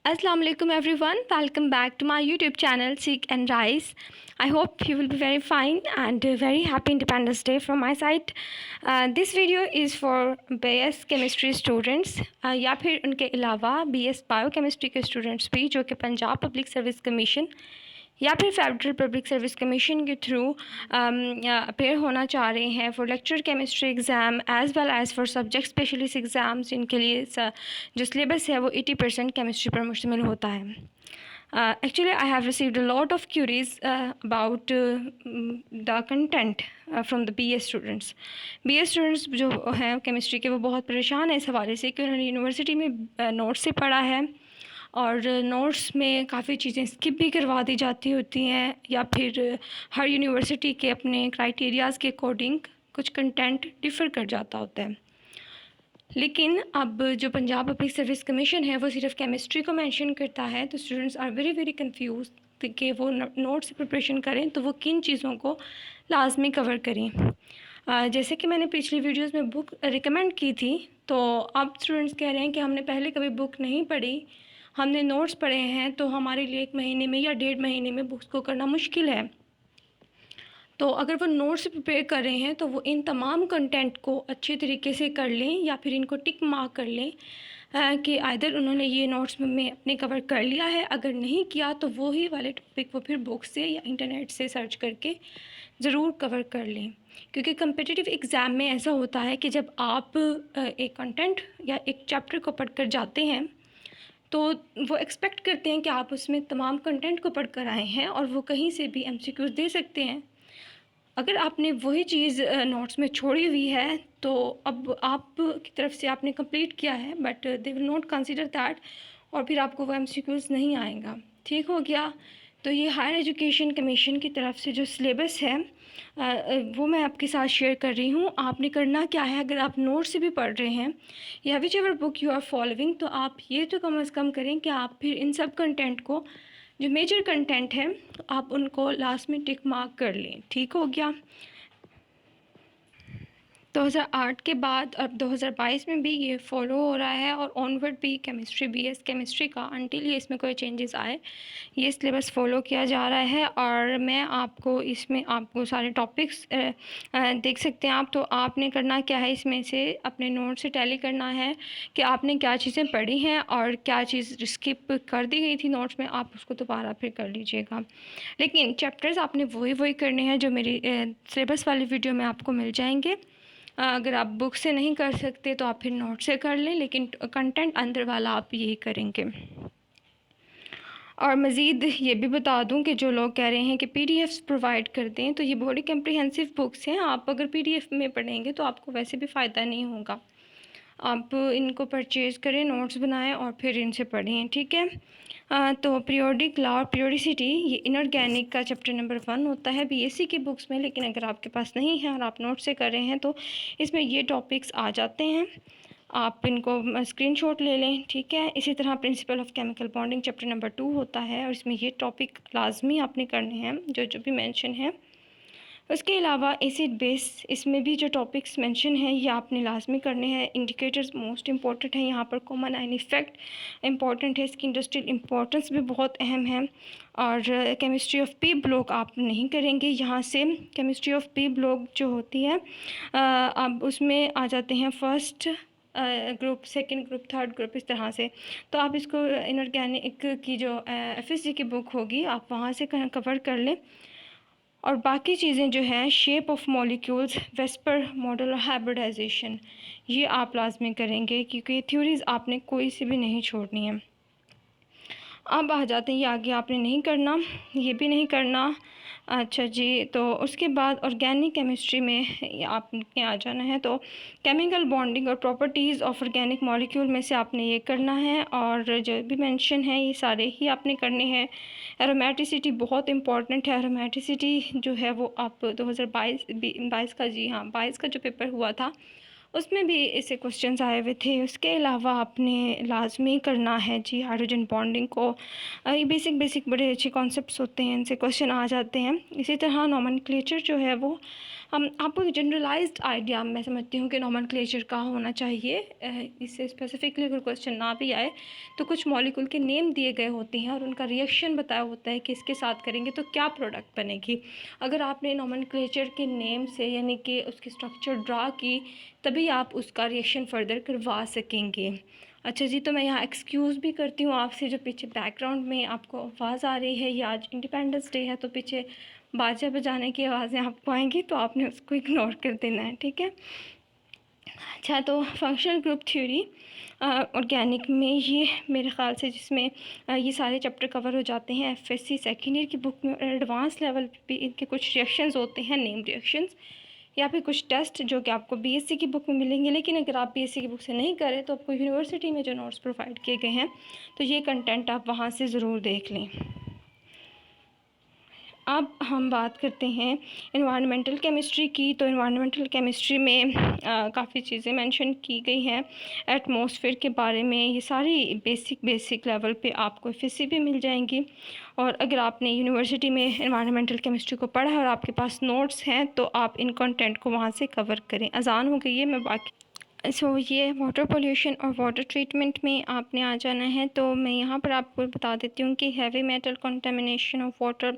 Assalamu alaikum everyone. Welcome back to my YouTube channel Seek and Rise. I hope you will be very fine and very happy Independence Day from my side. This video is for BS Chemistry students या फिर उनके अलावा BS Biochemistry के students भी जो कि Punjab public service commission या फिर फेडरल पब्लिक सर्विस कमीशन के थ्रू अपेयर होना चाह रहे हैं for lecture chemistry exam as well as for subject specialist exams. इनके लिए जो सिलेबस है वो 80% केमिस्ट्री पर मुश्तमिल होता है। Actually, I have received a lot of queries about the content from the BS students. BS students जो हैं केमिस्ट्री के वो बहुत परेशान हैं इस हवाले से कि उन्होंने यूनिवर्सिटी में नोट्स से पढ़ा है और नोट्स में काफ़ी चीज़ें स्किप भी करवा दी जाती होती हैं या फिर हर यूनिवर्सिटी के अपने क्राइटेरियाज़ के अकॉर्डिंग कुछ कंटेंट डिफ़र कर जाता होता है। लेकिन अब जो पंजाब पब्लिक सर्विस कमीशन है वो सिर्फ केमिस्ट्री को मेंशन करता है, तो students are very very confuse कि वो नोट्स प्रिपरेशन करें तो वो किन चीज़ों को लाजमी कवर करें। जैसे कि मैंने पिछली वीडियोस में बुक रिकमेंड की थी, तो अब स्टूडेंट्स कह रहे हैं कि हमने पहले कभी बुक नहीं पढ़ी, हमने नोट्स पढ़े हैं, तो हमारे लिए 1 महीने में या 1.5 महीने में बुक्स को करना मुश्किल है। तो अगर वो नोट्स प्रिपेयर कर रहे हैं तो वो इन तमाम कंटेंट को अच्छे तरीके से कर लें या फिर इनको टिक मार्क कर लें कि आइदर उन्होंने ये नोट्स में अपने कवर कर लिया है, अगर नहीं किया तो वही वाले टॉपिक वो फिर बुक से या इंटरनेट से सर्च करके ज़रूर कवर कर लें। क्योंकि कम्पिटिटिव एग्ज़ाम में ऐसा होता है कि जब आप एक कंटेंट या एक चैप्टर को पढ़ कर जाते हैं तो वो एक्सपेक्ट करते हैं कि आप उसमें तमाम कंटेंट को पढ़ कर आए हैं और वो कहीं से भी MCQs दे सकते हैं। अगर आपने वही चीज़ नोट्स में छोड़ी हुई है तो अब आप की तरफ से आपने कंप्लीट किया है but they will not consider that और फिर आपको वो MCQs नहीं आएगा। ठीक हो गया। तो ये हायर एजुकेशन कमीशन की तरफ से जो सिलेबस है वो मैं आपके साथ शेयर कर रही हूँ। आपने करना क्या है, अगर आप नोट से भी पढ़ रहे हैं या whichever book you are following, तो आप ये तो कम से कम करें कि आप फिर इन सब कंटेंट को जो मेजर कंटेंट है आप उनको लास्ट में टिक मार्क कर लें। ठीक हो गया। 2008 के बाद अब 2022 में भी ये फॉलो हो रहा है और ऑनवर्ड भी केमिस्ट्री BS केमिस्ट्री का अनटिल ये इसमें कोई चेंजेस आए ये सिलेबस फॉलो किया जा रहा है। और मैं आपको इसमें आपको सारे टॉपिक्स देख सकते हैं आप। तो आपने करना क्या है, इसमें से अपने नोट से टैली करना है कि आपने क्या चीज़ें पढ़ी हैं और क्या चीज़ स्किप कर दी गई थी नोट्स में, आप उसको दोबारा फिर कर लीजिएगा। लेकिन चैप्टर्स आपने वही करने हैं जो मेरी सिलेबस वाली वीडियो में आपको मिल जाएंगे। अगर आप बुक से नहीं कर सकते तो आप फिर नोट से कर लें, लेकिन कंटेंट अंदर वाला आप यही करेंगे। और मज़ीद ये भी बता दूं कि जो लोग कह रहे हैं कि PDFs प्रोवाइड कर दें, तो ये बड़ी कम्प्रिहेंसिव बुक्स हैं। आप अगर PDF में पढ़ेंगे तो आपको वैसे भी फ़ायदा नहीं होगा। आप इनको परचेज़ करें, नोट्स बनाएं और फिर इनसे पढ़ें। ठीक है। तो पीरियोडिक लॉ और पीरियोडिसिटी ये इनऑर्गेनिक का चैप्टर नंबर 1 होता है BSc की बुक्स में, लेकिन अगर आपके पास नहीं है और आप नोट से कर रहे हैं तो इसमें ये टॉपिक्स आ जाते हैं। आप इनको स्क्रीनशॉट ले लें। ठीक है। इसी तरह principle of chemical bonding chapter number 2 होता है और इसमें ये टॉपिक लाजमी आपने करने हैं जो भी मेंशन है। उसके अलावा एसिड बेस, इसमें भी जो टॉपिक्स मेंशन हैं ये आपने लाजमी करने हैं। इंडिकेटर्स मोस्ट इंपॉर्टेंट है यहाँ पर। कॉमन आयन इफेक्ट इंपॉर्टेंट है, इसकी इंडस्ट्रियल इंपॉर्टेंस भी बहुत अहम है। और केमिस्ट्री ऑफ P ब्लॉक आप नहीं करेंगे यहाँ से। केमिस्ट्री ऑफ P ब्लॉक जो होती है अब उसमें आ जाते हैं first group, second group, third group, इस तरह से। तो आप इसको इनऑर्गेनिक की जो FSC की बुक होगी आप वहाँ से कवर कर लें। और बाकी चीज़ें जो हैं shape of molecules, VSEPR model और हाइब्रिडाइजेशन ये आप लाजमी करेंगे क्योंकि ये थ्योरीज़ आपने कोई सी भी नहीं छोड़नी है। अब आ जाते हैं ये आगे आपने नहीं करना, ये भी नहीं करना। अच्छा जी, तो उसके बाद ऑर्गेनिक केमिस्ट्री में आपने आ जाना है। तो केमिकल बॉन्डिंग और प्रॉपर्टीज़ ऑफ ऑर्गेनिक मॉलिक्यूल में से आपने ये करना है और जो भी मेंशन है ये सारे ही आपने करने हैं। एरोमेटिसिटी बहुत इंपॉर्टेंट है। एरोमेटिसिटी जो है वो आप 2022 का, जी हाँ 22 का जो पेपर हुआ था उसमें भी इससे क्वेश्चंस आए हुए थे। उसके अलावा आपने लाजमी करना है जी हाइड्रोजन बॉन्डिंग को। ये बेसिक बड़े अच्छे कॉन्सेप्ट्स होते हैं, इनसे क्वेश्चन आ जाते हैं। इसी तरह नोमेनक्लेचर जो है वो आपको एक जनरलाइज्ड आइडिया मैं समझती हूँ कि नॉमेनक्लेचर का होना चाहिए। इससे स्पेसिफिकली अगर क्वेश्चन ना भी आए तो कुछ मॉलिक्यूल के नेम दिए गए होते हैं और उनका रिएक्शन बताया होता है कि इसके साथ करेंगे तो क्या प्रोडक्ट बनेगी। अगर आपने नॉमेनक्लेचर के नेम से यानी कि उसकी स्ट्रक्चर ड्रा की तभी आप उसका रिएक्शन फर्दर करवा सकेंगे। अच्छा जी, तो मैं यहाँ एक्सक्यूज़ भी करती हूँ आपसे, जो पीछे बैकग्राउंड में आपको आवाज़ आ रही है। ये आज इंडिपेंडेंस डे है तो पीछे बाजा बजाने की आवाज़ें आपको आएंगी, तो आपने उसको इग्नोर कर देना है, ठीक है। अच्छा, तो फंक्शनल ग्रुप थ्योरी ऑर्गेनिक में ये मेरे ख़्याल से जिसमें ये सारे चैप्टर कवर हो जाते हैं एफएससी सेकेंड ईयर की बुक में। और एडवांस लेवल पे इनके कुछ रिएक्शंस होते हैं, नेम रिएक्शंस, या फिर कुछ टेस्ट जो कि आपको बीएससी की बुक में मिलेंगे। लेकिन अगर आप बीएससी की बुक से नहीं करें तो आपको यूनिवर्सिटी में जो नोट्स प्रोवाइड किए गए हैं तो ये कंटेंट आप वहाँ से ज़रूर देख लें। अब हम बात करते हैं एनवायरनमेंटल केमिस्ट्री की। तो एनवायरनमेंटल केमिस्ट्री में काफ़ी चीज़ें मेंशन की गई हैं एटमॉस्फेयर के बारे में। ये सारी बेसिक लेवल पे आपको एफएससी भी मिल जाएंगी। और अगर आपने यूनिवर्सिटी में एनवायरनमेंटल केमिस्ट्री को पढ़ा है और आपके पास नोट्स हैं तो आप इन कंटेंट को वहाँ से कवर करें। अजान हो गई है, मैं बाकी ये वाटर पोल्यूशन और वाटर ट्रीटमेंट में आपने आ जाना है। तो मैं यहाँ पर आपको बता देती हूँ कि heavy metal contamination of water,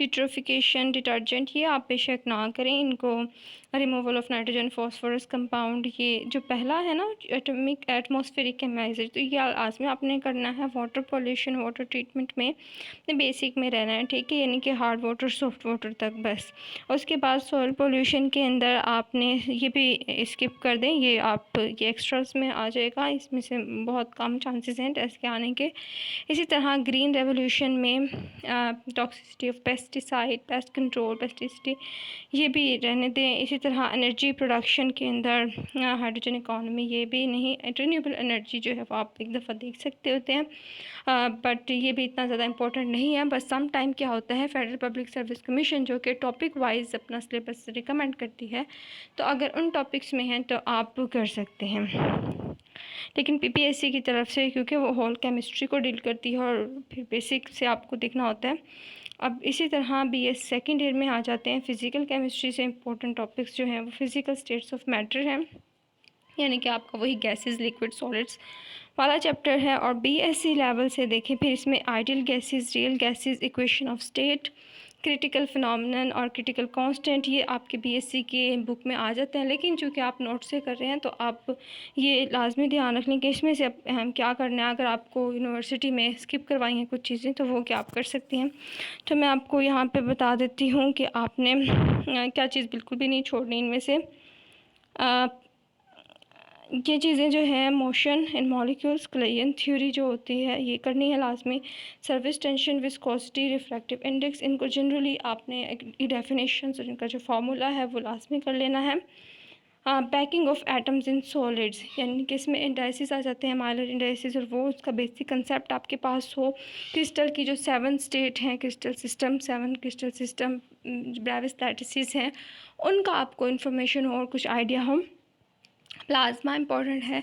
eutrophication, detergent, ये आप बेशक ना करें इनको। Removal of nitrogen phosphorus compound, ये जो पहला है ना एटॉमिक एटमॉस्फेरिक केमाइजर, तो ये लाजमी आपने करना है। वाटर पोल्यूशन वाटर ट्रीटमेंट में बेसिक में रहना है, ठीक है, यानी कि हार्ड वाटर सॉफ्ट वाटर तक बस। उसके बाद सॉइल पोल्यूशन के अंदर आपने ये भी स्किप कर दें, ये आप ये एक्स्ट्रास में आ जाएगा, इसमें से बहुत कम चांसेस हैं टेस्ट के आने के। इसी तरह ग्रीन रेवोल्यूशन में toxicity of pesticide, pest control, pesticity, ये भी रहने दें। इसी तरह एनर्जी प्रोडक्शन के अंदर हाइड्रोजन इकॉनमी, ये भी नहीं। रिन्यूएबल एनर्जी जो है वो आप एक दफ़ा देख सकते होते हैं, बट ये भी इतना ज़्यादा इंपॉर्टेंट नहीं है। बस सम टाइम क्या होता है, फेडरल पब्लिक सर्विस कमीशन जो कि टॉपिक वाइज अपना सिलेबस रिकमेंड करती है, तो अगर उन टॉपिक्स में हैं तो आप कर सकते हैं। लेकिन पीपीएससी की तरफ से क्योंकि वो होल केमिस्ट्री को डील करती है और फिर बेसिक से आपको देखना होता है। अब इसी तरह बीएस सेकेंड ईयर में आ जाते हैं फिज़िकल केमिस्ट्री से इंपॉर्टेंट टॉपिक्स जो हैं वो फिज़िकल स्टेट्स ऑफ मैटर हैं, यानी कि आपका वही गैसेस, लिक्विड, सॉलिड्स वाला चैप्टर है। और बीएससी लेवल से देखें फिर इसमें ideal gases, real gases, equation of state, critical phenomenon और क्रिटिकल कांस्टेंट, ये आपके बीएससी के बुक में आ जाते हैं। लेकिन चूँकि आप नोट से कर रहे हैं तो आप ये लाजमी ध्यान रख लें कि इसमें से हम क्या करना है। अगर आपको यूनिवर्सिटी में स्किप करवाई हैं कुछ चीज़ें तो वो क्या आप कर सकती हैं। तो मैं आपको यहाँ पे बता देती हूँ कि आपने क्या चीज़ बिल्कुल भी नहीं छोड़नी इनमें से। ये चीज़ें जो हैं मोशन इन मॉलिक्यूल्स, क्लेयन थ्योरी जो होती है ये करनी है लाजमी। Service tension, viscosity, refractive index, इनको जनरली आपने डेफिनेशन और इनका जो फार्मूला है वो लाजमी कर लेना है। Packing of atoms in solids, यानी कि इसमें इंडाइसिस आ जाते हैं, माइलर इंडाइसिस, और वो उसका बेसिक कंसेप्ट आपके पास हो। क्रिस्टल की जो 7 स्टेट हैं, crystal system, 7 crystal system, Bravais lattices हैं, उनका आपको इन्फॉर्मेशन हो और कुछ आइडिया हो। प्लाज्मा इंपॉर्टेंट है,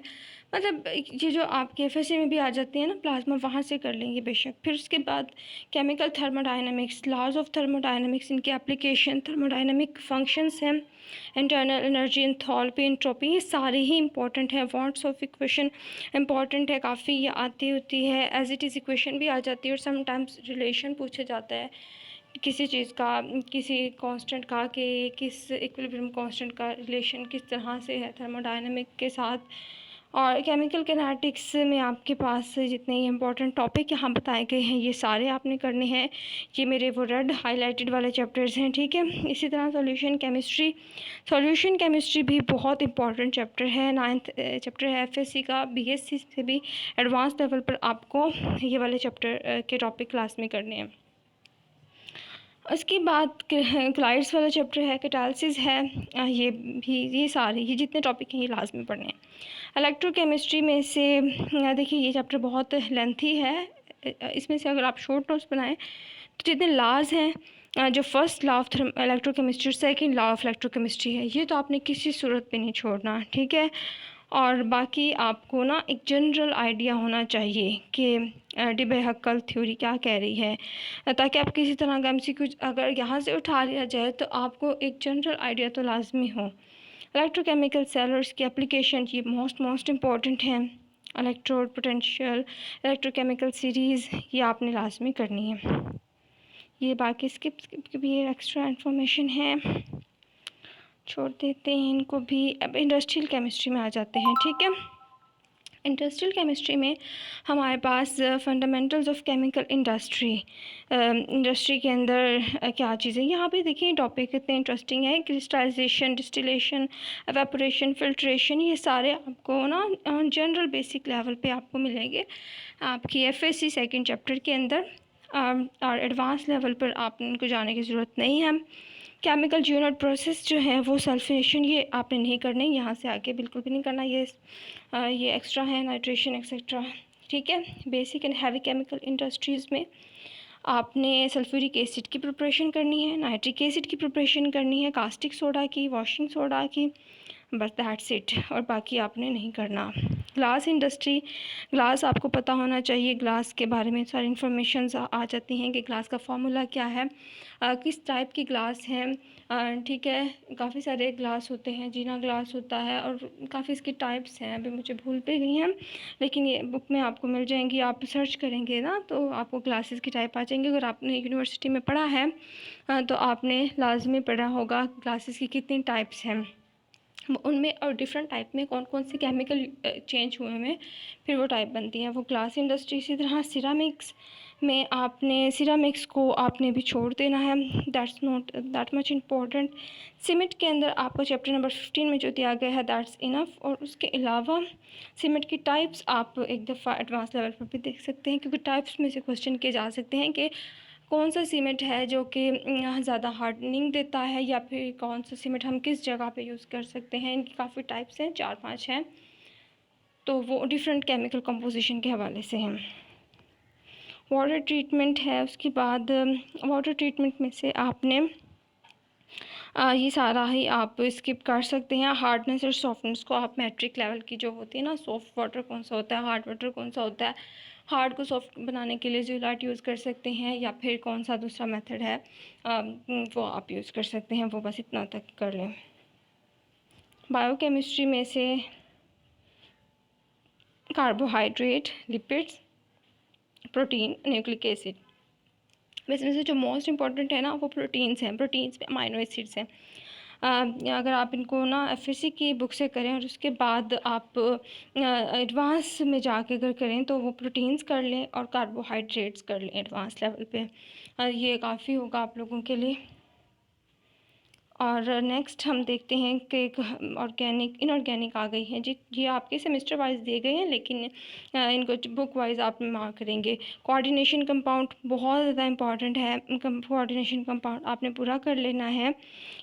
मतलब ये जो आपके एफएससी में भी आ जाती है ना प्लाज्मा, वहाँ से कर लेंगे बेशक। फिर उसके बाद chemical thermodynamics, laws of thermodynamics, इनकी एप्लीकेशन, थर्मोडायनामिक फंक्शंस हैं, इंटरनल एनर्जी, एंथैल्पी, एंट्रोपी, ये सारे ही इंपॉर्टेंट है। वॉन्ट्स ऑफ इक्वेशन इंपॉर्टेंट है काफ़ी, ये आती होती है। एज इट इज़ इक्वेशन भी आ जाती है और समटाइम्स रिलेशन पूछा जाता है किसी चीज़ का, किसी कांस्टेंट का, कि किस इक्विलिब्रियम कांस्टेंट का रिलेशन किस तरह से है थर्मोडायनामिक के साथ। और केमिकल किनेटिक्स में आपके पास जितने इंपॉर्टेंट टॉपिक यहाँ बताए गए हैं ये सारे आपने करने हैं। ये मेरे वो रेड हाईलाइटेड वाले चैप्टर्स हैं, ठीक है। इसी तरह सॉल्यूशन केमिस्ट्री भी बहुत इंपॉर्टेंट चैप्टर है, 9th चैप्टर है एफएससी का। बीएससी से भी एडवांस लेवल पर आपको ये वाले चैप्टर के टॉपिक क्लास में करने हैं। उसके बाद क्लाइड्स वाला चैप्टर है, कैटालिसिस है, ये भी, ये सारे ये जितने टॉपिक हैं ये लाजमी पढ़ने हैं। इलेक्ट्रोकेमिस्ट्री में से देखिए ये चैप्टर बहुत लेंथी है, इसमें से अगर आप शॉर्ट नोट्स बनाएं तो जितने लॉज हैं, जो first law of electrochemistry, second law of electrochemistry है, ये तो आपने किसी सूरत पे नहीं छोड़ना, ठीक है। और बाकी आपको ना एक जनरल आइडिया होना चाहिए कि डीबे हक्कल थ्योरी क्या कह रही है, ताकि आप किसी तरह का एमसीक्यू अगर यहाँ से उठा लिया जाए तो आपको एक जनरल आइडिया तो लाजमी हो। इलेक्ट्रोकेमिकल सेल और इसकी एप्लीकेशन ये मोस्ट इम्पॉर्टेंट है। इलेक्ट्रोड पोटेंशियल, इलेक्ट्रोकेमिकल सीरीज़ ये आपने लाजमी करनी है। ये बाकी स्किप की भी एक्स्ट्रा इन्फॉर्मेशन है, छोड़ देते हैं इनको भी। अब इंडस्ट्रियल केमिस्ट्री में आ जाते हैं, ठीक है। इंडस्ट्रियल केमिस्ट्री में हमारे पास fundamentals of chemical industry, industry के अंदर क्या चीज़ें यहाँ पे देखिए टॉपिक कितने इंटरेस्टिंग है। क्रिस्टलाइजेशन, डिस्टिलेशन, एवेपोरेशन, फिल्ट्रेशन, ये सारे आपको ना जनरल बेसिक लेवल पे आपको मिलेंगे आपकी एफएससी सेकंड चैप्टर के अंदर, और एडवांस लेवल पर आपने इनको जाने की ज़रूरत नहीं है। केमिकल यूनिट प्रोसेस जो है वो सल्फेशन ये आपने नहीं करने, यहाँ से आके बिल्कुल भी नहीं करना, ये एक्स्ट्रा है, नाइट्रेशन एक्सेट्रा, ठीक है। Basic and heavy chemical industries में आपने सल्फ्यूरिक एसिड की प्रिपरेशन करनी है, नाइट्रिक एसिड की प्रिपरेशन करनी है, कास्टिक सोडा की, वॉशिंग सोडा की, बस दैट्स इट, और बाकी आपने नहीं करना। ग्लास इंडस्ट्री, ग्लास आपको पता होना चाहिए, ग्लास के बारे में सारी इन्फॉर्मेशन आ जाती हैं कि ग्लास का फार्मूला क्या है, किस टाइप की ग्लास है, ठीक है। काफ़ी सारे ग्लास होते हैं, जीना ग्लास होता है, और काफ़ी इसकी टाइप्स हैं, अभी मुझे भूल पे गई हैं, लेकिन ये बुक में आपको मिल जाएंगी। आप सर्च करेंगे ना तो आपको ग्लासेस की टाइप आ जाएंगे। अगर आपने यूनिवर्सिटी में पढ़ा है तो आपने लाजमी पढ़ा होगा ग्लासेस की कितनी टाइप्स हैं उनमें, और डिफरेंट टाइप में कौन कौन से केमिकल चेंज हुए में फिर वो टाइप बनती है वो ग्लास इंडस्ट्री। इसी तरह सिरामिक्स में आपने सिरामिक्स को आपने भी छोड़ देना है, that's not that much important. Cement के अंदर आपको चैप्टर नंबर 15 में जो दिया गया है दैट्स इनफ, और उसके अलावा सीमेंट की टाइप्स आप एक दफ़ा एडवांस लेवल पर भी देख सकते हैं, क्योंकि टाइप्स में से क्वेश्चन किए जा सकते हैं कि कौन सा सीमेंट है जो कि ज़्यादा हार्डनिंग देता है, या फिर कौन सा सीमेंट हम किस जगह पे यूज़ कर सकते हैं। इनकी काफ़ी टाइप्स हैं, 4-5 हैं, तो वो डिफरेंट केमिकल कंपोजिशन के हवाले से हैं। वाटर ट्रीटमेंट है, उसके बाद वाटर ट्रीटमेंट में से आपने ये सारा ही आप स्किप कर सकते हैं। हार्डनेस और सॉफ्टनेस को आप मैट्रिक लेवल की जो होती है ना, सॉफ्ट वाटर कौन सा होता है, हार्ड वाटर कौन सा होता है, हार्ड को सॉफ्ट बनाने के लिए ज़ीलाट यूज़ कर सकते हैं, या फिर कौन सा दूसरा मेथड है वो आप यूज़ कर सकते हैं, वो बस इतना तक कर लें। बायोकेमिस्ट्री में से carbohydrate, lipids, protein, nucleic acid, वैसे जो मोस्ट इम्पॉर्टेंट है ना वो प्रोटीन्स हैं। प्रोटीन्स में अमाइनो एसिड्स हैं। अगर आप इनको ना एफएससी की बुक से करें और उसके बाद आप एडवांस में जाके अगर करें तो वो प्रोटीन्स कर लें और कार्बोहाइड्रेट्स कर लें एडवांस लेवल पे, ये काफ़ी होगा आप लोगों के लिए। और नेक्स्ट हम देखते हैं कि ऑर्गेनिक इनऑर्गेनिक आ गई है जी, ये आपके सेमेस्टर वाइज दिए गए हैं, लेकिन इनको बुक वाइज आप मार्क करेंगे। कोऑर्डिनेशन कंपाउंड बहुत ज़्यादा इंपॉर्टेंट है, कोऑर्डिनेशन कंपाउंड आपने पूरा कर लेना है।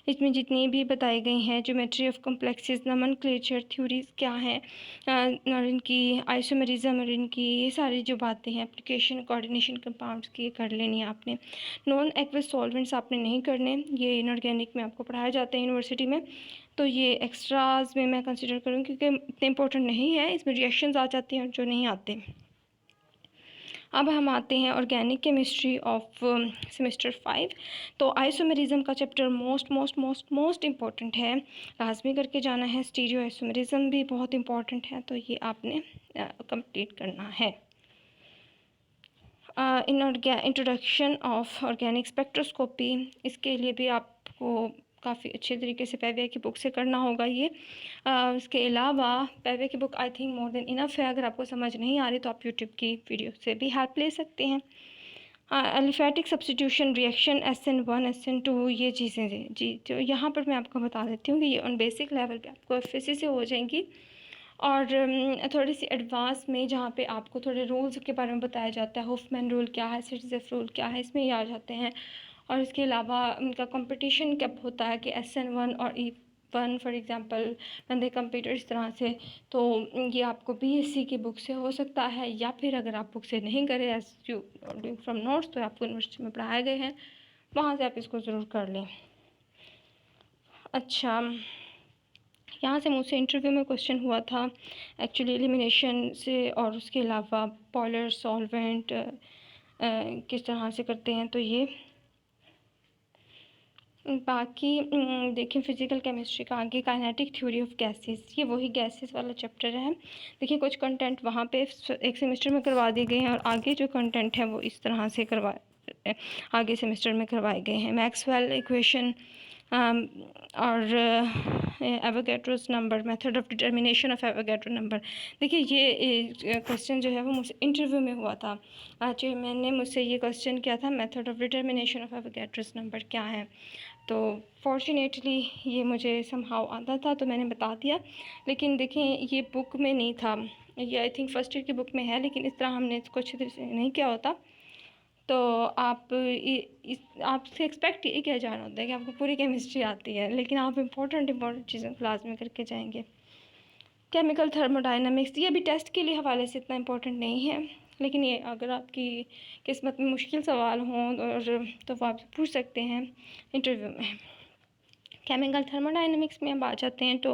इसमें जितनी भी बताई गई हैं geometry of complexes, nomenclature theories क्या हैं, और इनकी आइसोमेरिज्म और इनकी ये सारी जो बातें हैं, एप्लीकेशन कोऑर्डिनेशन कंपाउंड्स की कर लेनी है आपने। नॉन एक्वस सॉल्वेंट्स आपने नहीं करने, ये इनऑर्गेनिक में आपको पढ़ाया जाता है यूनिवर्सिटी में, तो ये एक्स्ट्राज में मैं कंसिडर करूँ क्योंकि इतने इंपॉर्टेंट नहीं है, इसमें रिएक्शंस आ जाती हैं जो नहीं आते। अब हम आते हैं ऑर्गेनिक केमिस्ट्री ऑफ सेमेस्टर 5। तो आइसोमेरिज्म का चैप्टर मोस्ट इम्पॉर्टेंट है, लाजमी करके जाना है। स्टीरियो आइसोमेरिज्म भी बहुत इम्पॉर्टेंट है, तो ये आपने कंप्लीट करना है। इंट्रोडक्शन ऑफ ऑर्गेनिक स्पेक्ट्रोस्कोपी, इसके लिए भी आपको काफ़ी अच्छे तरीके से पेवे की बुक से करना होगा ये। उसके अलावा पेवे की book I think more than enough है, अगर आपको समझ नहीं आ रही तो आप यूट्यूब की वीडियो से भी हेल्प ले सकते हैं। Aliphatic substitution reaction SN1 SN2, ये चीज़ें जी तो यहाँ पर मैं आपको बता देती हूँ कि ये ऑन बेसिक लेवल पे आपको एफएससी से हो जाएंगी, और थोड़ी सी एडवांस में जहाँ पे आपको थोड़े रूल्स के बारे में बताया जाता है, हुफमैन रूल क्या है, सिटजेफ रूल क्या है, इसमें ये आ जाते हैं। और इसके अलावा उनका कंपटीशन कब होता है कि SN1 और E1 फॉर एग्ज़ाम्पल बंदे कंप्यूटर इस तरह से, तो ये आपको BSc की बुक से हो सकता है, या फिर अगर आप बुक से नहीं करें as you doing from notes, तो आपको यूनिवर्सिटी में पढ़ाए गए हैं, वहाँ से आप इसको ज़रूर कर लें। अच्छा, यहाँ से मुझसे इंटरव्यू में क्वेश्चन हुआ था एक्चुअली एलिमिनेशन से, और उसके अलावा पॉलर सॉल्वेंट किस तरह से करते हैं। तो ये बाकी देखिए फिज़िकल केमिस्ट्री का आगे काइनेटिक थ्योरी ऑफ गैसेस, ये वही गैसेस वाला चैप्टर है। देखिए कुछ कंटेंट वहाँ पे एक सेमेस्टर में करवा दिए गए हैं और आगे जो कंटेंट है वो इस तरह से आगे सेमेस्टर में करवाए गए हैं। मैक्सवेल इक्वेशन और Avogadro's number, method of determination of Avogadro number. देखिए ये क्वेश्चन जो है वो मुझसे इंटरव्यू में हुआ था। चेयरमैन ने मुझसे ये क्वेश्चन किया था, method of determination of Avogadro's number क्या है। तो फॉर्चुनेटली ये मुझे समहाउ आता था तो मैंने बता दिया, लेकिन देखें ये बुक में नहीं था, ये आई थिंक फर्स्ट ईयर की बुक में है, लेकिन इस तरह हमने कुछ नहीं किया होता। तो आपसे एक्सपेक्ट ये किया जाना होता है कि आपको पूरी केमिस्ट्री आती है, लेकिन आप इम्पोर्टेंट चीज़ें क्लास में करके जाएंगे। केमिकल थर्मोडाइनमिक्स, ये भी टेस्ट के लिए हवाले से इतना इम्पोर्टेंट नहीं है, लेकिन ये अगर आपकी किस्मत में मुश्किल सवाल हों और तो वो आप पूछ सकते हैं इंटरव्यू में। केमिकल थर्मोडाइनमिक्स में अब आ जाते हैं तो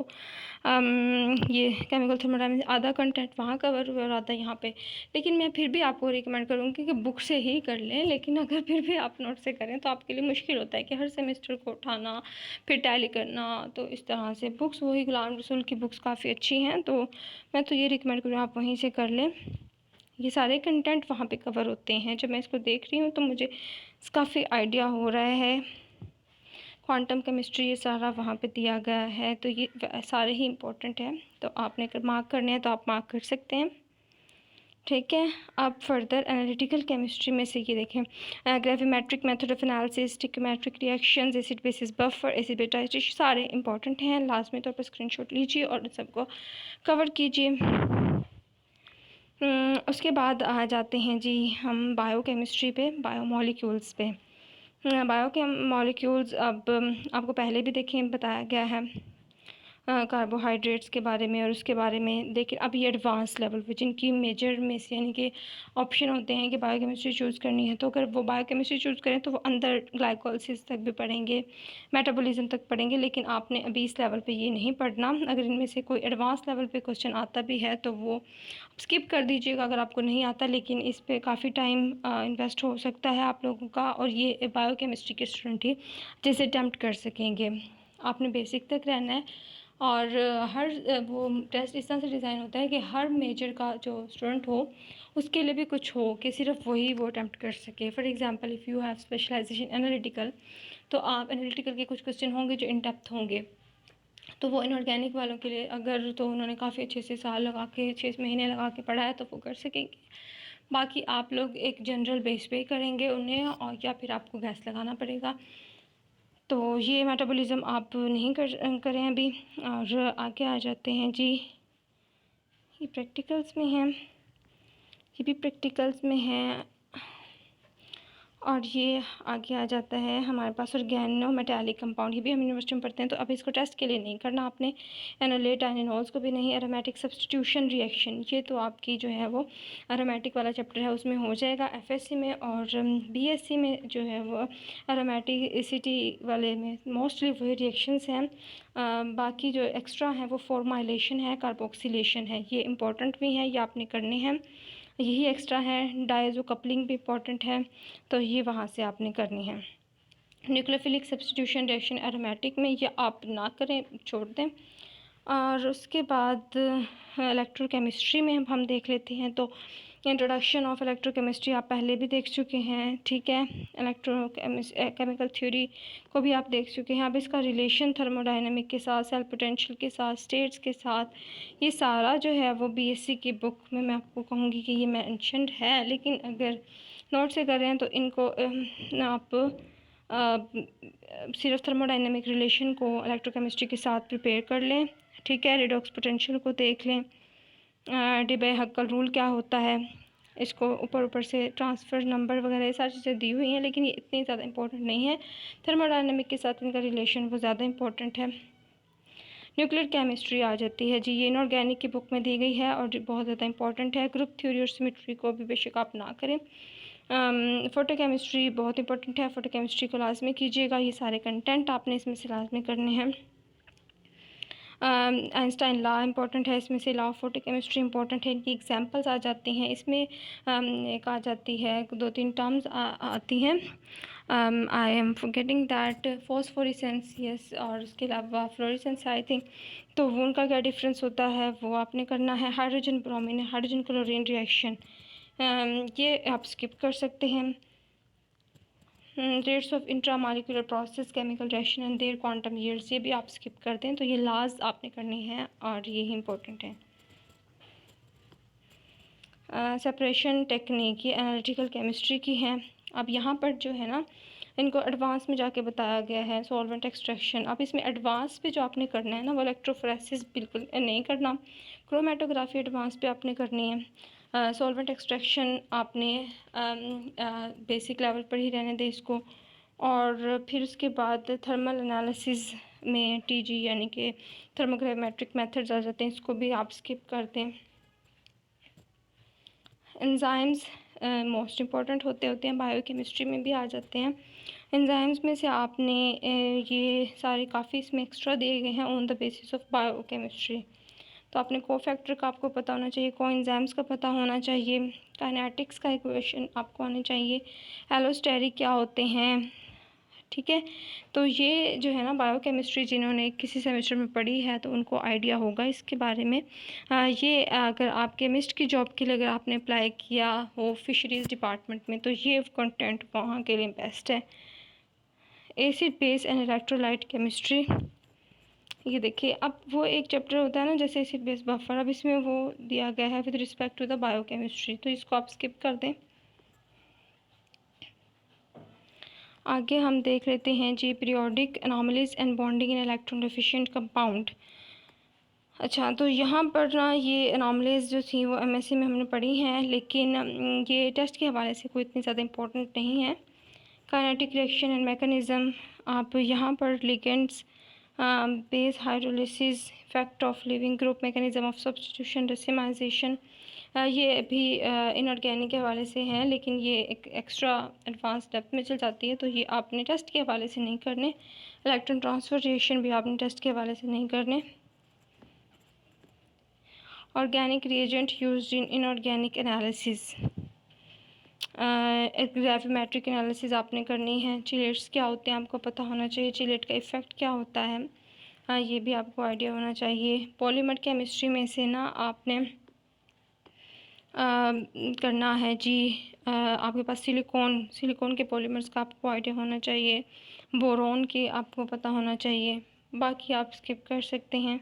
ये केमिकल थर्मोडाइनमिक्स आधा कंटेंट वहाँ कवर हुआ और आधा यहाँ पे, लेकिन मैं फिर भी आपको रिकमेंड करूँगी कि बुक से ही कर लें। लेकिन अगर फिर भी आप नोट से करें तो आपके लिए मुश्किल होता है कि हर सेमेस्टर को उठाना फिर टैली करना। तो इस तरह से बुक्स वही गुलाम रसूल की बुक्स काफ़ी अच्छी हैं, तो मैं तो ये रिकमेंड करूँ आप वहीं से कर लें। ये सारे कंटेंट वहाँ पे कवर होते हैं। जब मैं इसको देख रही हूँ तो मुझे काफ़ी आइडिया हो रहा है। क्वांटम केमिस्ट्री ये सारा वहाँ पे दिया गया है, तो ये सारे ही इम्पोर्टेंट हैं। तो आपने अगर मार्क करने हैं तो आप मार्क कर सकते हैं, ठीक है। अब फर्दर एनालिटिकल केमिस्ट्री में से ये देखें, gravimetric method of analysis, stoichiometric reactions, acid basis buffer, acid बेटा, सारे इंपॉर्टेंट हैं। लास्ट में तो आप स्क्रीनशॉट लीजिए और सबको कवर कीजिए। उसके बाद आ जाते हैं जी हम बायोकेमिस्ट्री पे, बायोमोलिक्यूल्स पे। बायोमोलिक्यूल्स अब आपको पहले भी देखें बताया गया है कार्बोहाइड्रेट्स के बारे में और उसके बारे में, लेकिन अब ये एडवांस लेवल पे जिनकी मेजर में से यानी कि ऑप्शन होते हैं कि बायोकेमिस्ट्री चूज़ करनी है, तो अगर वो बायोकेमिस्ट्री चूज़ करें तो वो अंदर ग्लाइकोलिसिस तक भी पढ़ेंगे, मेटाबॉलिज्म तक पढ़ेंगे। लेकिन आपने अभी इस लेवल पे ये नहीं पढ़ना। अगर इनमें से कोई एडवांस लेवल पे क्वेश्चन आता भी है तो वो स्किप कर दीजिएगा अगर आपको नहीं आता, लेकिन इस पर काफ़ी टाइम इन्वेस्ट हो सकता है आप लोगों का, और ये बायोकेमिस्ट्री के स्टूडेंट ही जैसे अटैम्प्ट कर सकेंगे। आपने बेसिक तक रहना है और हर वो टेस्ट इस तरह से डिज़ाइन होता है कि हर मेजर का जो स्टूडेंट हो उसके लिए भी कुछ हो कि सिर्फ वही वो अटैम्प्ट कर सके। For example if you have specialisation analytical, तो आप एनालिटिकल के कुछ क्वेश्चन होंगे जो इन डेप्थ होंगे, तो वो इनऑर्गेनिक वालों के लिए अगर तो उन्होंने काफ़ी अच्छे से साल लगा के 6 महीने लगा के पढ़ा है तो वो कर सकेंगे। बाकी आप लोग एक जनरल बेस पे करेंगे उन्हें, और या फिर आपको गैस लगाना पड़ेगा। तो ये मेटाबॉलिज्म आप नहीं करें अभी। और आगे आ जाते हैं जी, ये प्रैक्टिकल्स में हैं, ये भी प्रैक्टिकल्स में हैं। और ये आगे आ जाता है हमारे पास ऑर्गेनो मेटालिक कंपाउंड, ये भी हम यूनिवर्सिटी में पढ़ते हैं, तो अब इसको टेस्ट के लिए नहीं करना आपने। एनोलेट एनिनॉल्स को भी नहीं। एरोमेटिक सब्स्टिट्यूशन रिएक्शन, ये तो आपकी जो है वो एरोमेटिक वाला चैप्टर है उसमें हो जाएगा एफएससी में, और बीएससी में जो है वो एरोमेटिसिटी वाले में मोस्टली वही रिएक्शंस हैं। बाकी जो एक्स्ट्रा हैं वो फॉर्माइलेशन है, कार्बोक्सिलेशन है, ये इंपॉर्टेंट भी हैं, ये आपने करने हैं, यही एक्स्ट्रा है। डायज़ो कपलिंग भी इम्पॉर्टेंट है, तो ये वहाँ से आपने करनी है। न्यूक्लियोफिलिक सब्स्टिट्यूशन रिएक्शन एरोमेटिक में ये आप ना करें, छोड़ दें। और उसके बाद इलेक्ट्रोकेमिस्ट्री में हम देख लेते हैं, तो इंट्रोडक्शन ऑफ इलेक्ट्रोकेमिस्ट्री आप पहले भी देख चुके हैं, ठीक है। केमिकल थ्योरी को भी आप देख चुके हैं। अब इसका रिलेशन थर्मोडायनेमिक के साथ, सेल पोटेंशियल के साथ, स्टेट्स के साथ, ये सारा जो है वो बीएससी की बुक में मैं आपको कहूँगी कि ये मेंशन्ड है, लेकिन अगर नोट से कर रहे हैं तो इनको आप सिर्फ थर्मोडायनेमिक रिलेशन को इलेक्ट्रोकेमिस्ट्री के साथ प्रिपेयर कर लें, ठीक है। रिडॉक्स पोटेंशियल को देख लें, डिबे-हक्कल रूल क्या होता है, इसको ऊपर से ट्रांसफ़र नंबर वगैरह ये सारी चीज़ें दी हुई हैं, लेकिन ये इतनी ज़्यादा इंपॉर्टेंट नहीं है। थर्मोडायनेमिक के साथ इनका रिलेशन वो ज़्यादा इंपॉर्टेंट है। न्यूक्लियर केमिस्ट्री आ जाती है जी, ये इनऑर्गेनिक की बुक में दी गई है और बहुत ज़्यादा इंपॉर्टेंट है। ग्रुप थ्योरी और सिमेट्री को भी बेशक आप ना करें। फोटो केमिस्ट्री बहुत इंपॉर्टेंट है, फोटो केमिस्ट्री को लाजमी कीजिएगा, ये सारे कंटेंट आपने इसमें से लाजमी करने हैं। आइंस्टाइन लॉ इम्पोर्टेंट है, इसमें से लॉ ऑफ फोटोकेमिस्ट्री इम्पोर्टेंट है, इनकी एग्जांपल्स आ जाती हैं इसमें। एक आ जाती है, 2-3 टर्म्स आती हैं। I am forgetting that, phosphorescence, yes, और उसके अलावा फ्लोरेसेंस आई थिंक। तो वो उनका क्या डिफरेंस होता है वो आपने करना है। Hydrogen bromine, hydrogen chlorine reaction, ये आप स्किप कर सकते हैं। Rates of intramolecular process, chemical reaction and their quantum yields, ये भी आप स्किप करते हैं। तो ये लॉज आपने करनी है और ये इम्पोर्टेंट है। सेपरेशन टेक्निक, ये एनालिटिकल केमिस्ट्री की है। अब यहाँ पर जो है ना, इनको एडवांस में जाके बताया गया है। सॉल्वेंट एक्सट्रैक्शन, अब इसमें एडवांस पे जो आपने करना है ना, वो इलेक्ट्रोफोरेसिस बिल्कुल नहीं करना। क्रोमेटोग्राफी एडवांस पे आपने करनी है। सॉल्वेंट एक्सट्रैक्शन आपने बेसिक लेवल पर ही रहने दें इसको। और फिर उसके बाद थर्मल एनालिसिस में टीजी यानी कि थर्मोग्रामेट्रिक मेथड्स आ जाते हैं, इसको भी आप स्किप कर दें। एंजाइम्स मोस्ट इम्पॉर्टेंट होते हैं, बायोकेमिस्ट्री में भी आ जाते हैं। एंजाइम्स में से आपने ये सारे काफ़ी इसमें एक्स्ट्रा दिए गए हैं on the basis of biochemistry. तो आपने कोफैक्टर का आपको पता होना चाहिए, कोएंजाइम्स का पता होना चाहिए, काइनेटिक्स का इक्वेशन आपको आना चाहिए, एलोस्टेरिक क्या होते हैं, ठीक है। तो ये जो है ना बायोकेमिस्ट्री जिन्होंने किसी सेमेस्टर में पढ़ी है तो उनको आइडिया होगा इसके बारे में। ये अगर आप केमिस्ट की जॉब के लिए अगर आपने अप्लाई किया हो फिशरीज़ डिपार्टमेंट में तो ये कंटेंट वहाँ के लिए बेस्ट है। Acid base and electrolyte chemistry, ये देखिए, अब वो एक चैप्टर होता है ना जैसे एसिड बेस बफर, अब इसमें वो दिया गया है with respect to the biochemistry, तो इसको आप स्किप कर दें। आगे हम देख लेते हैं जी periodic anomalies and bonding in electron deficient compound. अच्छा, तो यहाँ पर ना ये एनॉमलीज जो थी वो एमएससी में हमने पढ़ी हैं, लेकिन ये टेस्ट के हवाले से कोई इतनी ज़्यादा इम्पोर्टेंट नहीं है। काइनेटिक रिएक्शन एंड मैकेनिज़्म, आप यहाँ पर ligands, base hydrolysis, effect of leaving group, mechanism of substitution, racemisation, ये भी इनऑर्गेनिक के हवाले से हैं, लेकिन ये एक एक्स्ट्रा एडवांस डेप्थ में चल जाती है, तो ये आपने टेस्ट के हवाले से नहीं करने। इलेक्ट्रॉन ट्रांसफर रिएक्शन भी आपने टेस्ट के हवाले से नहीं करने। Organic reagent used in inorganic analysis, gravimetric analysis आपने करनी है। चिलेट्स क्या होते हैं आपको पता होना चाहिए, चिलेट का इफ़ेक्ट क्या होता है, ये भी आपको आइडिया होना चाहिए। पॉलीमर केमिस्ट्री में से ना आपने करना है जी, आपके पास सिलिकॉन के पॉलीमर्स का आपको आइडिया होना चाहिए, बोरोन के आपको पता होना चाहिए, बाकी आप स्किप कर सकते हैं।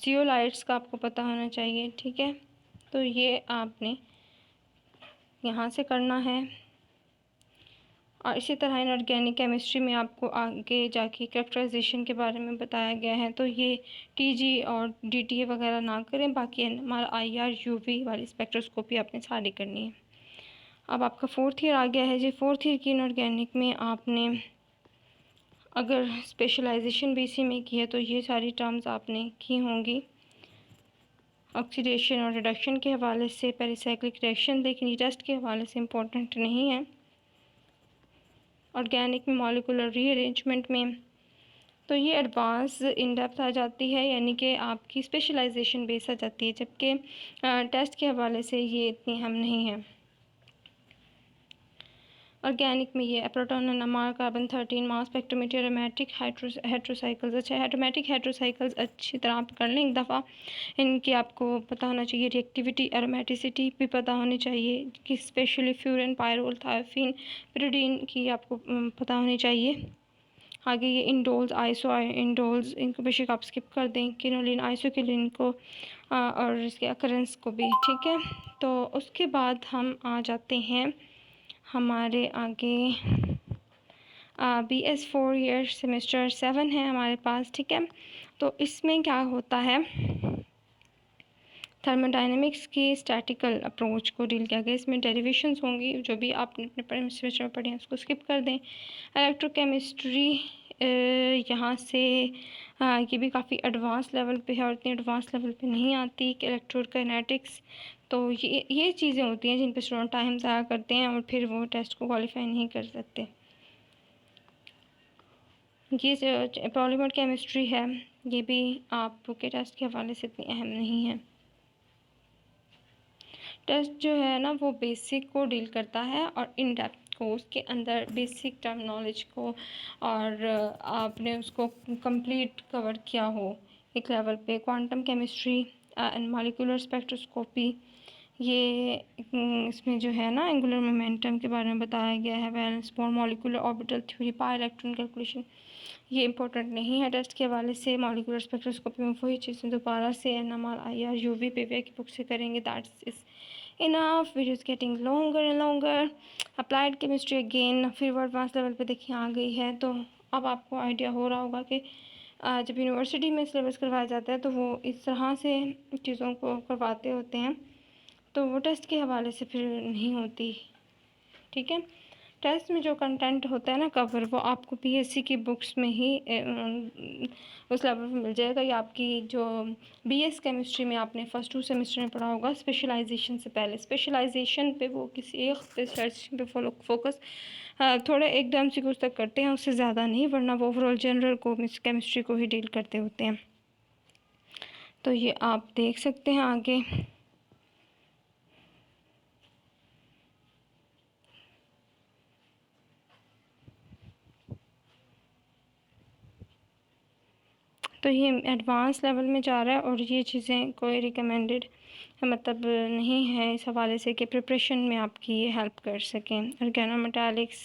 जियोलाइट्स का आपको पता होना चाहिए, ठीक है। तो ये आपने यहाँ से करना है। और इसी तरह इनऑर्गेनिक केमिस्ट्री में आपको आगे जाके कैरेक्टराइजेशन के बारे में बताया गया है, तो ये टीजी और डीटीए वगैरह ना करें, बाकी हमारा आईआर यूवी वाली स्पेक्ट्रोस्कोपी आपने सारी करनी है। अब आपका 4th ईयर आ गया है जी। 4th ईयर की इनऑर्गेनिक में आपने अगर स्पेशलाइजेशन भी इसी में की है तो ये सारी टर्म्स आपने की होंगी ऑक्सीडेशन और रिडक्शन के हवाले से, पेरिसाइक्लिक रिएक्शन, लेकिन ये टेस्ट के हवाले से इम्पोर्टेंट नहीं है। ऑर्गेनिक में मॉलिक्यूलर रीअरेंजमेंट में तो ये एडवांस इन डेप्थ आ जाती है, यानी कि आपकी स्पेशलाइजेशन बेस आ जाती है, जबकि टेस्ट के हवाले से ये इतनी अहम नहीं है। ऑर्गेनिक में ये proton NMR, carbon 13, mass spectrometer, aromatic heterocycles. अच्छा, एरोमेटिक हेट्रोसाइकल्स अच्छी तरह आप कर लें एक दफ़ा, इनकी आपको पता होना चाहिए। रिएक्टिविटी, एरोमेटिसिटी भी पता होनी चाहिए कि specially furan, pyrrole, thiophene, pyridine की आपको पता होनी चाहिए। आगे ये इंडोल्स, इंडोल्स, इनको बेशक आप स्किप कर दें। किनोलिन, आइसोकिलिन को और इसके अकरेंस को भी, ठीक है। तो उसके बाद हम आ जाते हैं हमारे आगे BS 4 ईयर सेमेस्टर 7 है हमारे पास, ठीक है। तो इसमें क्या होता है, थर्मोडाइनमिक्स की स्टैटिकल अप्रोच को डील किया गया। इसमें डेरिवेशंस होंगी, जो भी आपने अपने सेमेस्टर में पढ़े हैं उसको स्किप कर दें। इलेक्ट्रोकेमिस्ट्री यहाँ से ये भी काफ़ी एडवांस लेवल पे है और इतनी एडवांस लेवल पे नहीं आती कि इलेक्ट्रोकाइनेटिक्स। तो ये चीज़ें होती हैं जिन पर स्टूडेंट टाइम ज़ाया करते हैं और फिर वो टेस्ट को क्वालिफाई नहीं कर सकते। ये पॉलीमर केमिस्ट्री है, ये भी आपके टेस्ट के हवाले से इतनी अहम नहीं है। टेस्ट जो है ना वो बेसिक को डील करता है और इन डेप्थ को, उसके अंदर बेसिक टर्म नॉलेज को, और आपने उसको कंप्लीट कवर किया हो एक लेवल पे। Quantum chemistry and molecular spectroscopy, ये इसमें जो है ना एंगुलर मोमेंटम के बारे में बताया गया है। Valence bond, molecular orbital theory, pi electron calculation, ये इंपॉर्टेंट नहीं है टेस्ट के हवाले से। मॉलिक्यूलर स्पेक्ट्रोस्कोपी में वही चीज़ें दोबारा से NMR, IR, UV, PVI की बुक से करेंगे। That's is enough. Video is getting longer and longer. Applied chemistry again फिर वो एडवांस लेवल पे देखिए आ गई है। तो अब आपको आइडिया हो रहा होगा कि जब यूनिवर्सिटी में सिलेबस करवाया जाता है तो वो इस तरह से चीज़ों को करवाते होते हैं, तो वो टेस्ट के हवाले से फिर नहीं होती। ठीक है, टेस्ट में जो कंटेंट होता है ना कवर, वो आपको PSC की बुक्स में ही उस लेवल पे मिल जाएगा। या आपकी जो BS केमिस्ट्री में आपने फर्स्ट 2 सेमेस्टर में पढ़ा होगा स्पेशलाइजेशन से पहले, स्पेशलाइजेशन पे वो किसी एक स्पेशलाइजेशन पे फोकस थोड़े एकदम से कुछ तक करते हैं, उससे ज़्यादा नहीं, वरना वो ओवरऑल जनरल को केमिस्ट्री को ही डील करते होते हैं। तो ये आप देख सकते हैं आगे। तो ये एडवांस लेवल में जा रहा है और ये चीज़ें कोई रिकमेंडेड मतलब नहीं है इस हवाले से कि प्रिपरेशन में आपकी ये हेल्प कर सकें। Organometallics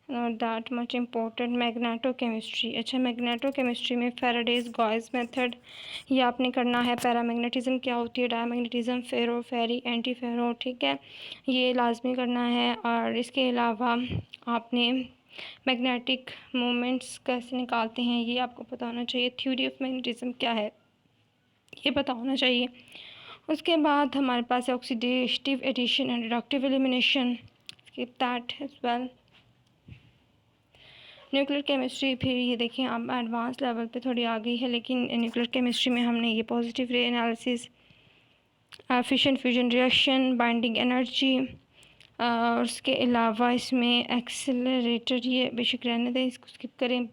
not that much important. Magneto chemistry, अच्छा मैग्नेटो केमिस्ट्री में फैराडेज गॉस मेथड ये आपने करना है। पैरामैग्नेटिज्म क्या होती है, डायमैग्नेटिज्म, फेरो, फेरी, एंटी फेरो, ठीक है, ये लाजमी करना है। और इसके अलावा आपने मैग्नेटिक मोमेंट्स कैसे निकालते हैं ये आपको पता होना चाहिए। थ्योरी ऑफ मैग्नेटिज्म क्या है ये पता होना चाहिए। उसके बाद हमारे पास है oxidative addition and reductive elimination, skip that as well. Nuclear chemistry फिर ये देखिए अब एडवांस लेवल पे थोड़ी आ गई है, लेकिन न्यूक्लियर केमिस्ट्री में हमने ये पॉजिटिव रे analysis, fission fusion reaction, binding energy, और उसके अलावा इसमें एक्सेलरेटर, ये बेशक रहने दें, इसको स्किप करें।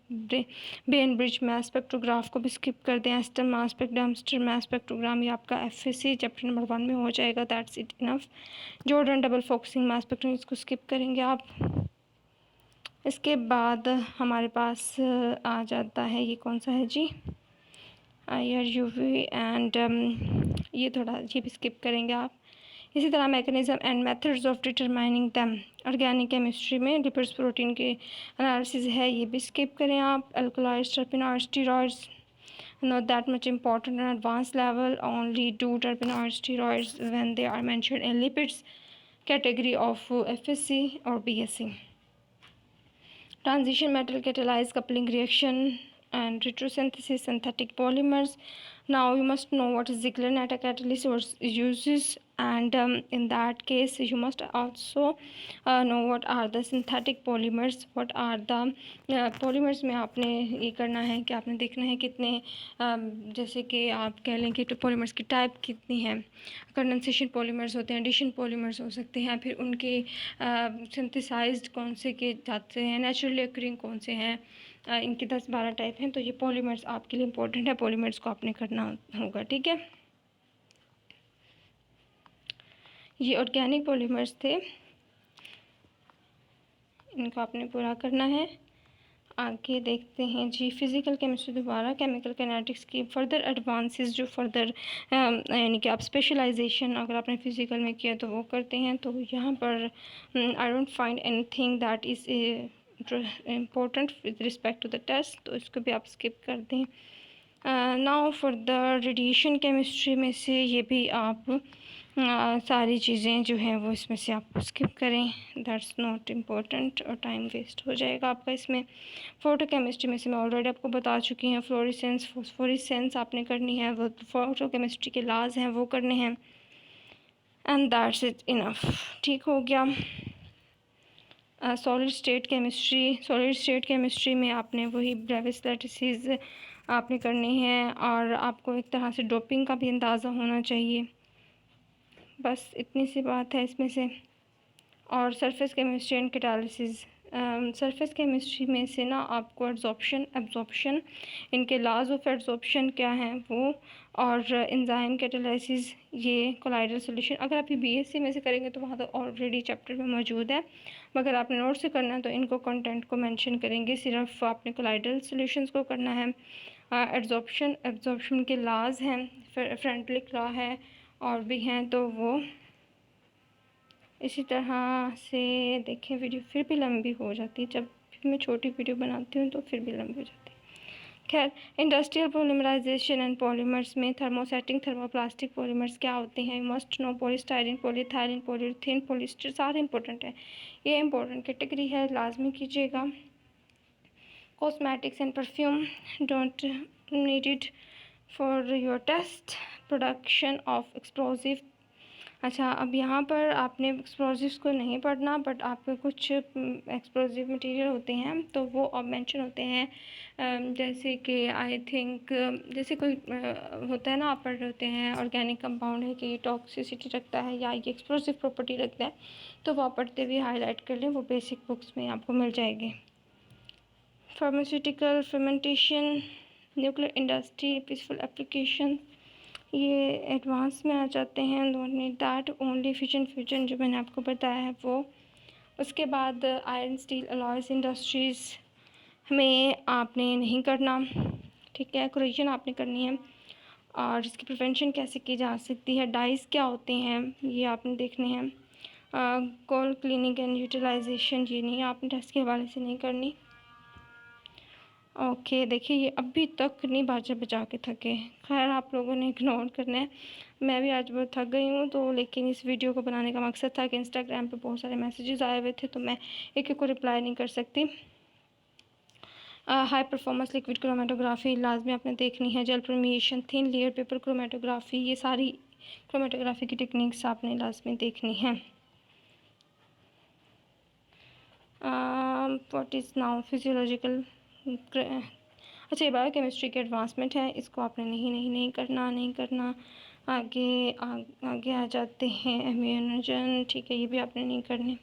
बेन ब्रिज मास स्पेक्ट्रोग्राफ को भी स्किप कर दें। एस्टर मास डैम्स्टर मास स्पेक्ट्रोग्राम, ये आपका FSC चैप्टर नंबर 1 में हो जाएगा। That's it enough. Jordan double focusing mass spectrogram, इसको स्किप करेंगे आप। इसके बाद हमारे पास आ जाता है, ये कौन सा है जी, IR, UV एंड ये थोड़ा ये भी स्किप करेंगे आप। इसी तरह mechanism and methods of determining them, organic chemistry में लिपिड्स प्रोटीन के एनालिसिस है, ये भी स्किप करें आप। Alkaloids, टर्पेनॉइड्स, steroids, not that much important on advanced level. Only do terpenoid steroids when they are mentioned in lipids category of FSC or BSc. Transition metal catalyzed coupling reaction and retrosynthesis synthetic polymers. Now you must know what is Ziegler Natta catalyst or uses, and in that case you must also know what are the synthetic polymers, what are the polymers में आपने ये करना है कि आपने देखना है कितने जैसे कि आप कह लें कि polymers की टाइप कितनी है। कंडेंसेशन पॉलीमर्स होते हैं, एडिशन पॉलीमर्स हो सकते हैं, फिर उनके सिंथेसाइज्ड कौन से के जाते हैं, नेचुरली अक्रिंग कौन से हैं, इनके 10-12 टाइप हैं। तो ये पॉलीमर्स आपके लिए इम्पोर्टेंट है, पॉलीमर्स को आपने करना होगा, ठीक है। ये ऑर्गेनिक पॉलीमर्स थे, इनको आपने पूरा करना है। आगे देखते हैं जी फिज़िकल केमिस्ट्री दोबारा, केमिकल कैनेटिक्स की फर्दर एडवांसेस, जो फर्दर यानी कि आप स्पेशलाइजेशन अगर आपने फ़िज़िकल में किया तो वो करते हैं। तो यहाँ पर I don't find anything that is important with respect to the test, तो इसको भी आप स्किप कर दें। Now for the radiation chemistry में से ये भी आप सारी चीज़ें जो हैं वो इसमें से आप स्किप करें, दैट्स नॉट इम्पोर्टेंट और टाइम वेस्ट हो जाएगा आपका इसमें। फ़ोटो केमिस्ट्री में से मैं ऑलरेडी आपको बता चुकी हूँ, फ्लोरेसेंस, फॉस्फोरेसेंस आपने करनी है, वो फ़ोटो केमिस्ट्री के लाज हैं वो करने हैं, एंड दैट्स इट इनफ, ठीक हो गया। सॉलिड स्टेट केमिस्ट्री में आपने वही ब्रेविस लैटिसेस आपने करनी है, और आपको एक तरह से डोपिंग का भी अंदाज़ा होना चाहिए। बस इतनी सी बात है इसमें से। और surface chemistry and catalysis surface chemistry में से ना आपको एड्जॉर्प्शन एब्जॉर्प्शन, इनके लॉज ऑफ एड्जॉर्प्शन क्या हैं वो, और एंजाइम कैटालिसिस, ये कोलाइडल सॉल्यूशन। अगर आप ये बीएससी में से करेंगे तो वहाँ तो ऑलरेडी चैप्टर में मौजूद है, मगर आपने नोट से करना है तो इनको कंटेंट को मेंशन करेंगे। सिर्फ आपने कोलाइडल सॉल्यूशंस को करना है। एड्जॉर्प्शन एब्जॉर्प्शन के लॉज हैं, फ्रंटलिक लॉ है और भी हैं, तो वो इसी तरह से देखें। वीडियो फिर भी लंबी हो जाती है, जब भी मैं छोटी वीडियो बनाती हूँ तो फिर भी लंबी हो जाती है। खैर, इंडस्ट्रियल पॉलीमराइजेशन एंड पॉलीमर्स में थर्मोसेटिंग थर्मोप्लास्टिक पॉलीमर्स क्या होते हैं? Must know. Polystyrene, polyethylene, polythene, polyester, सारे इंपॉर्टेंट हैं। ये इंपॉर्टेंट कैटेगरी है, लाजमी कीजिएगा। Cosmetics and perfume don't needed for your test. Production of explosive. अच्छा, अब यहाँ पर आपने एक्सप्लोजिव्स को नहीं पढ़ना, बट आपके कुछ एक्सप्लोजिव मटेरियल होते हैं तो वो अब मेंशन होते हैं। जैसे कि आई थिंक जैसे कोई होता है ना, आप पढ़ रहे होते हैं ऑर्गेनिक कंपाउंड है कि टॉक्सिसिटी रखता है या ये एक्सप्लोजिव प्रॉपर्टी रखता है, तो वो आप पढ़ते हुए हाईलाइट कर लें, वो बेसिक बुक्स में आपको मिल जाएगी। Pharmaceutical, fermentation, nuclear industry, peaceful application, ये एडवांस में आ जाते हैं। Don't need that, only fission fusion जो मैंने आपको बताया है वो। उसके बाद आयरन स्टील अलॉयज़ इंडस्ट्रीज़ में आपने नहीं करना, ठीक है। कोरिजन आपने करनी है, और इसकी प्रिवेंशन कैसे की जा सकती है। डाइस क्या होते हैं ये आपने देखने हैं। कोल क्लीनिंग एंड यूटिलाइजेशन, ये नहीं आपने टेस्ट के हवाले से नहीं करनी। ओके, देखिए ये अभी तक नहीं बाजा बजा के थके। खैर, आप लोगों ने इग्नोर करना है, मैं भी आज बहुत थक गई हूँ। तो लेकिन इस वीडियो को बनाने का मकसद था कि इंस्टाग्राम पे बहुत सारे मैसेजेस आए हुए थे, तो मैं एक एक को रिप्लाई नहीं कर सकती। हाई परफॉर्मेंस लिक्विड क्रोमेटोग्राफी लाजमी आपने देखनी है। Gel permeation, thin layer paper chromatography, ये सारी क्रोमेटोग्राफी की टेक्निक्स आपने लाजमी देखनी है। What is now physiological. अच्छा, ये बायोकेमिस्ट्री की एडवांसमेंट है, इसको आपने नहीं करना। आगे आ जाते हैं इम्यूनोजन, ठीक है, ये भी आपने नहीं करने।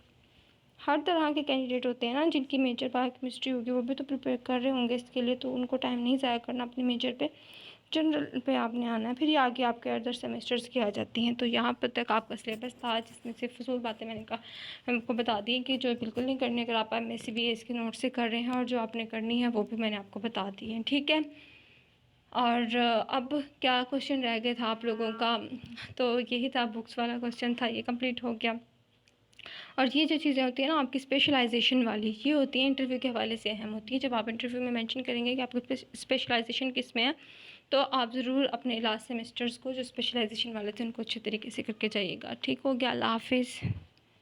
हर तरह के कैंडिडेट होते हैं ना जिनकी मेजर बायोकेमिस्ट्री होगी, वो भी तो प्रिपेयर कर रहे होंगे इसके लिए, तो उनको टाइम नहीं ज़ाया करना अपने मेजर पे। जनरल पे आपने आना है, फिर ये आगे आपके अदर सेमेस्टर्स की आ जाती हैं। तो यहाँ पर तक आपका सिलेबस था, जिसमें से फजूल बातें मैंने कहा हमको बता दी कि जो बिल्कुल नहीं करनी। अगर आप MSc के नोट से कर रहे हैं, और जो आपने करनी है वो भी मैंने आपको बता दी है, ठीक है। और अब क्या क्वेश्चन रह गया था आप लोगों का, तो यही था, बुक्स वाला क्वेश्चन था, ये कंप्लीट हो गया। और ये जो चीज़ें होती हैं ना आपकी स्पेशलाइजेशन वाली, ये होती हैं इंटरव्यू के हवाले से अहम होती है। जब आप इंटरव्यू में मेंशन करेंगे कि आपकी स्पेशलाइजेशन किस में है, तो आप ज़रूर अपने लास्ट सेमेस्टर्स को जो स्पेशलाइजेशन वाले थे उनको अच्छे तरीके से करके जाइएगा। ठीक हो गया, अल्लाह हाफिज़।